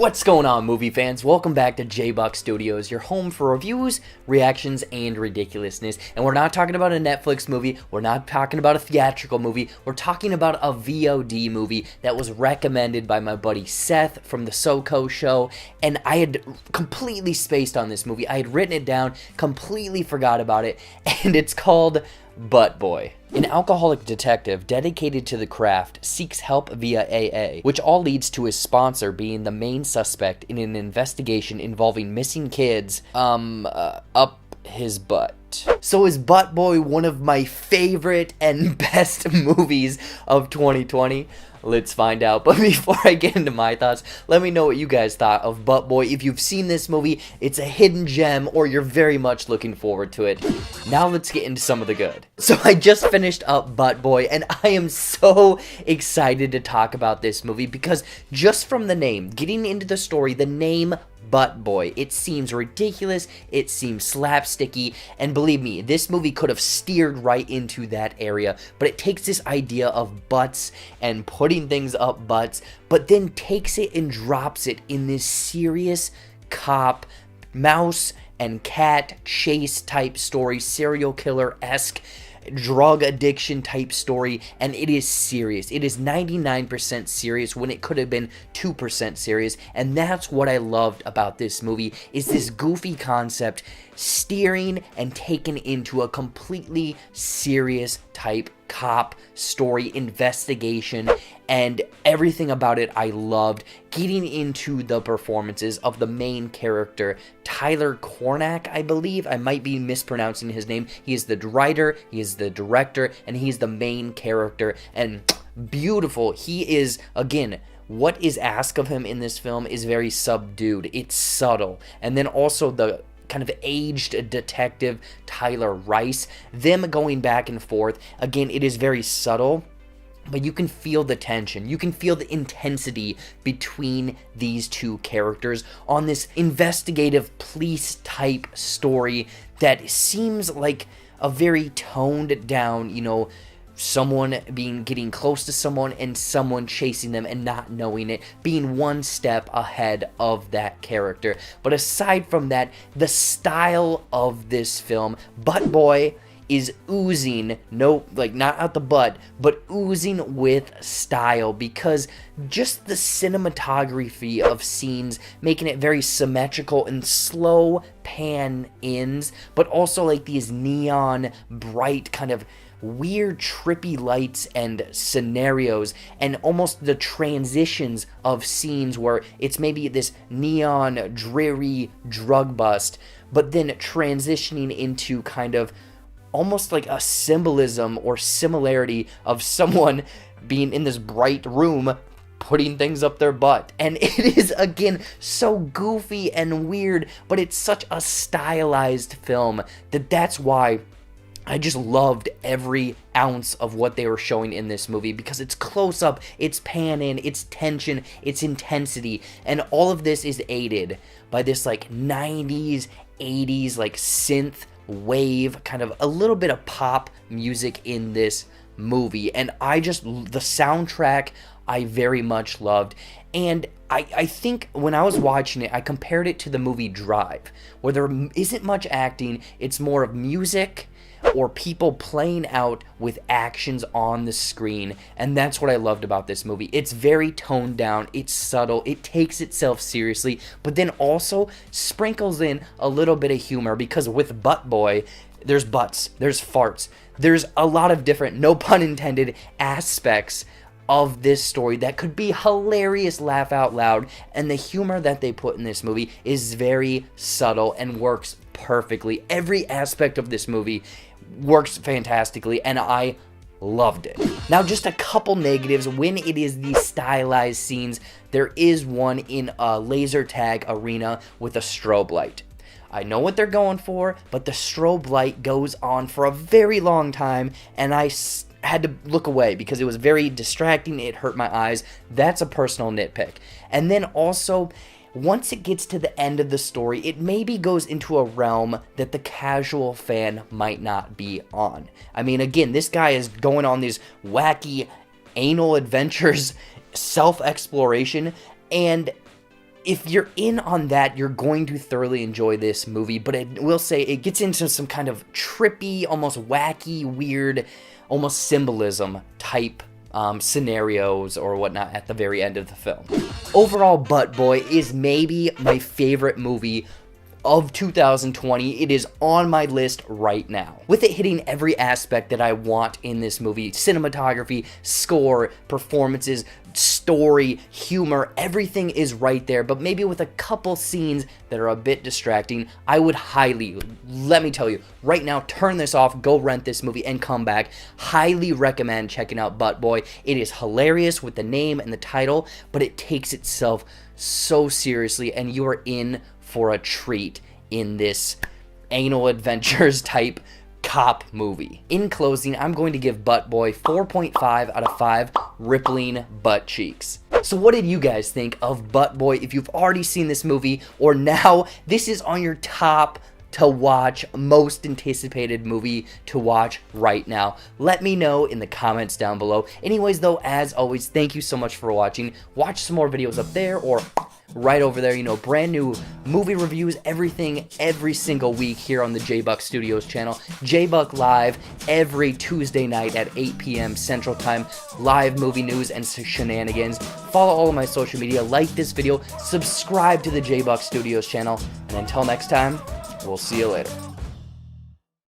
What's going on, movie fans? Welcome back to JBuck Studios, your home for reviews, reactions, and ridiculousness. And we're not talking about a Netflix movie, we're not talking about a theatrical movie, we're talking about a VOD movie that was recommended by my buddy Seth from the SoCo show, and I had completely spaced on this movie. I had written it down, completely forgot about it, and it's called Butt Boy. An alcoholic detective dedicated to the craft seeks help via AA, which all leads to his sponsor being the main suspect in an investigation involving missing kids, up his butt. So is Butt Boy one of my favorite and best movies of 2020? Let's find out. But before I get into my thoughts, let me know what you guys thought of Butt Boy. If you've seen this movie, it's a hidden gem, or you're very much looking forward to it. Now let's get into some of the good. So I just finished up Butt Boy, and I am so excited to talk about this movie because just from the name, getting into the story, the name Butt Boy, it seems ridiculous, it seems slapsticky, and believe me, this movie could have steered right into that area, but it takes this idea of butts and putting things up butts, but then takes it and drops it in this serious cop, mouse and cat chase type story, serial killer-esque, drug addiction type story, and it is serious. It is 99% serious when it could have been 2% serious, and that's what I loved about this movie, is this goofy concept steering and taken into a completely serious type cop story investigation, and everything about it I loved. Getting into the performances of the main character, Tyler Cornack, I believe. I might be mispronouncing his name. He is the writer, he is the director, and he's the main character, and beautiful. He is, again, what is asked of him in this film is very subdued. It's subtle. And then also the kind of aged detective Tyler Rice, them going back and forth. Again, it is very subtle, but you can feel the tension. You can feel the intensity between these two characters on this investigative police type story that seems like a very toned down, someone getting close to someone and someone chasing them and not knowing it, being one step ahead of that character. But aside from that, the style of this film, Butt Boy is oozing, not out the butt, but oozing with style, because just the cinematography of scenes, making it very symmetrical and slow pan ins, but also like these neon bright kind of weird trippy lights and scenarios, and almost the transitions of scenes where it's maybe this neon dreary drug bust, but then transitioning into kind of almost like a symbolism or similarity of someone being in this bright room putting things up their butt. And it is, again, so goofy and weird, but it's such a stylized film that's why I just loved every ounce of what they were showing in this movie, because it's close up, it's pan in, it's tension, it's intensity, and all of this is aided by this like 90s, 80s like synth wave, kind of a little bit of pop music in this movie. And the soundtrack I very much loved. And I think when I was watching it, I compared it to the movie Drive, where there isn't much acting, it's more of music or people playing out with actions on the screen, and that's what I loved about this movie. It's very toned down, it's subtle, it takes itself seriously, but then also sprinkles in a little bit of humor, because with Butt Boy, there's butts, there's farts, there's a lot of different, no pun intended, aspects of this story that could be hilarious, laugh out loud, and the humor that they put in this movie is very subtle and works perfectly. Every aspect of this movie works fantastically, and I loved it. Now, just a couple negatives when it is these stylized scenes. There is one in a laser tag arena with a strobe light. I know what they're going for, but the strobe light goes on for a very long time, and I had to look away because it was very distracting. It hurt my eyes. That's a personal nitpick. And then also, once it gets to the end of the story, it maybe goes into a realm that the casual fan might not be on. I mean, again, this guy is going on these wacky anal adventures, self-exploration, and if you're in on that, you're going to thoroughly enjoy this movie, but I will say it gets into some kind of trippy, almost wacky, weird, almost symbolism type scenarios or whatnot at the very end of the film. Overall, Butt Boy is maybe my favorite movie of 2020. It is on my list right now, with it hitting every aspect that I want in this movie: cinematography, score, performances, story, humor. Everything is right there, but maybe with a couple scenes that are a bit distracting. I would highly, let me tell you right now, turn this off, go rent this movie, and come back. Highly recommend checking out Butt Boy. It is hilarious with the name and the title, but it takes itself so seriously, and you are in for a treat in this anal adventures type cop movie. In closing, I'm going to give Butt Boy 4.5 out of 5 rippling butt cheeks. So what did you guys think of Butt Boy? If you've already seen this movie, or now this is on your top to watch, most anticipated movie to watch right now, let me know in the comments down below. Anyways though, as always, thank you so much for watching. Watch some more videos up there or right over there, you know, brand new movie reviews, everything, every single week here on the JBuck Studios channel. JBuck Live every Tuesday night at 8 p.m. Central Time. Live movie news and shenanigans. Follow all of my social media, like this video, subscribe to the JBuck Studios channel, and until next time, we'll see you later.